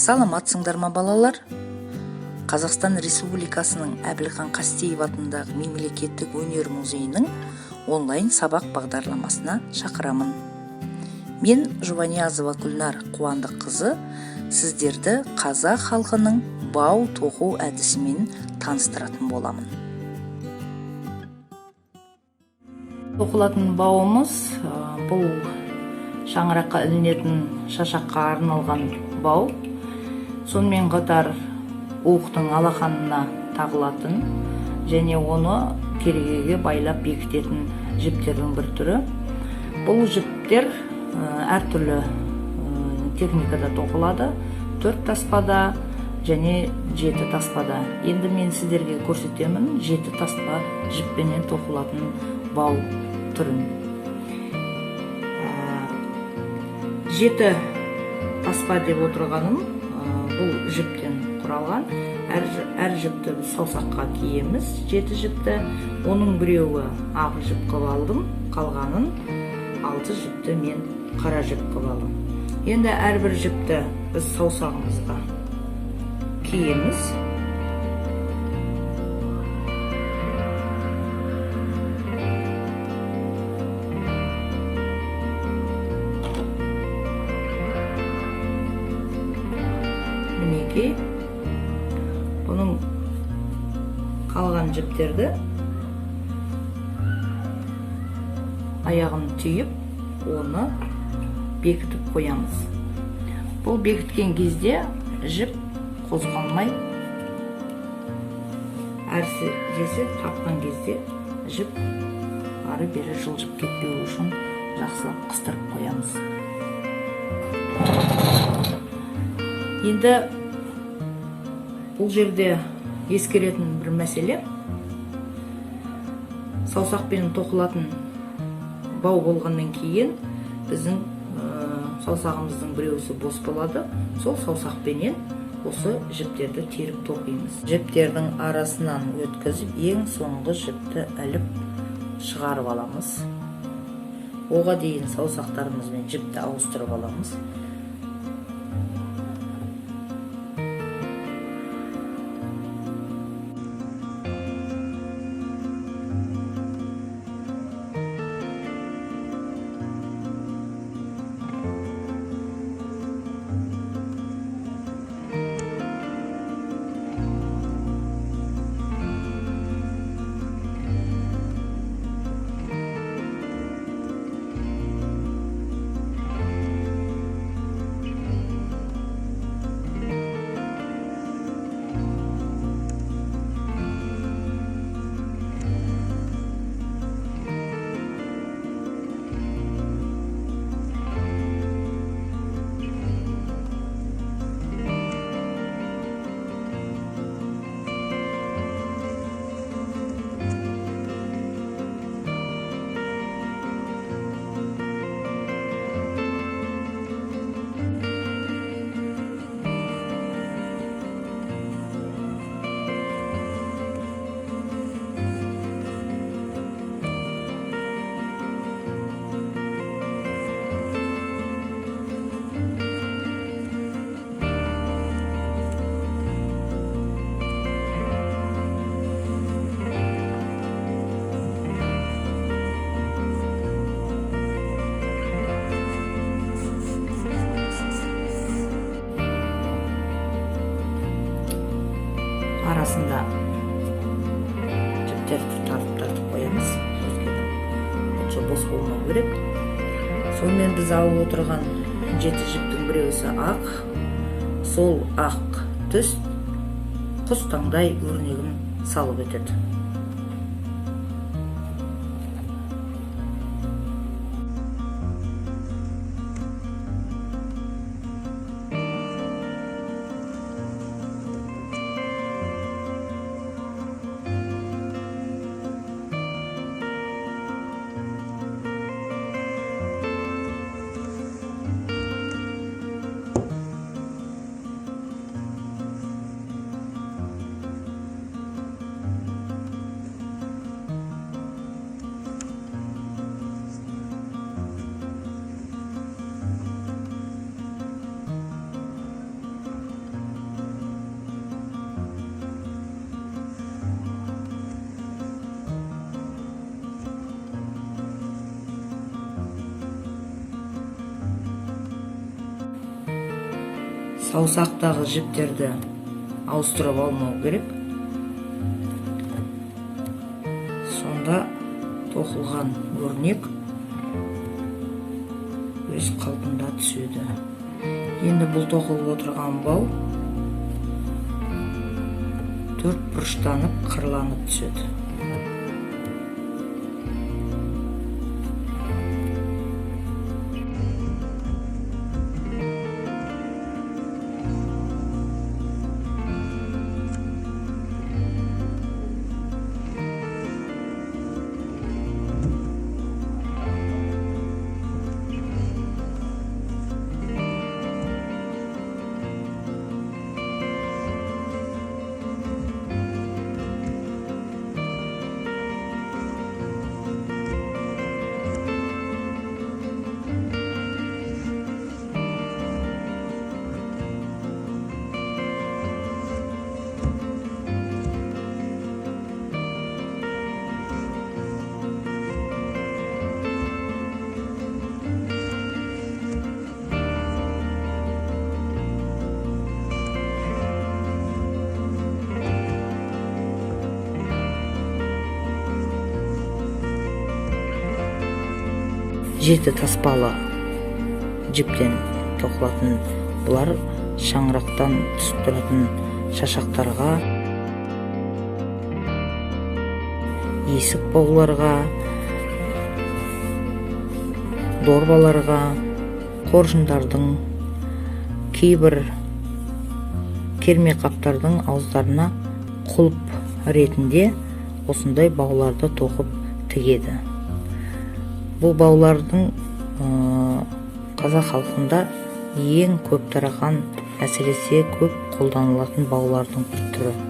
Саламатсыңдар ма балалар? Қазақстан Республикасының Әбілхан Қастеев атындағы мемлекеттік өнер музейінің онлайн сабақ бағдарламасына шақырамын. Мен Жұбаниязова Гүлнар Қуандыққызы сіздерді қазақ халқының бау тоқу әдісімен таныстыратын боламын. Тоқылатын бауымыз бұл шаңыраққа ілінетін шашаққа арналған бау. Сонымен қатар уықтың алақанына тағылатын және оны керегеге байлап бекітетін жіптердің бір түрі. Бұл жіптер әртүрлі техникада тоқылады. 4 таспада және 7 таспада. Енді мен сіздерге көрсетемін 7 таспа жіппенен тоқылатын бау түрін. 7 таспа деп отырғаным бұл жіптен құралған. Әр жіпті біз саусаққа киеміз. 7 жіпті. Оның біреуі ақ жіп қылып алдым, қалғанын 6 жіпті мен қара жіп қылып алдым. Енді әрбір жіпті біз саусағымызға киеміз. Мінекей, бұның қалған жіптерді аяғын түйіп, оны бекітіп қоямыз. Бұл бекіткен кезде жіп қозғалмай, әрсі тапқан кезде жіп ары бері жылжып кетпеу үшін жақсылап қыстырып қоямыз. Енді бұл жерде ескеретін бір мәселе, саусақпен тоқылатын бау болғаннан кейін біздің саусағымыздың біреусі бос болады. Сол саусақпенен осы жіптерді теріп тоқимыз. Жіптердің арасынан өткізіп, ең соңғы жіпті іліп шығарып аламыз. Оға дейін саусақтарымызбен жіпті ауыстырып аламыз. Арасында жіптерді тартып қоямыз. Бұтшы бос болмау керек. Сонымен біз алып отырған 7 жіптің біреусі ақ. Сол ақ түс құс таңдай өрнегін салып өтеді. саусақтағы жіптерді ауыстырып алмау керек. Сонда тоқылған өрнек өз қалпында түседі. Енді бұл тоқылып отырған бау 4 бұрыштанып қырланып түседі. Жеті таспалы жіптен тоқылатын бұлар шаңырақтан түсіп тұратын шашақтарға, есік бауларға, дорбаларға, қоржындардың, кейбір керме қаптардың ауыздарына құлып ретінде осындай бауларды тоқып тігеді. Бұл баулардың қазақ халқында ең көп тараған, әсіресе көп қолданылатын баулардың түрі.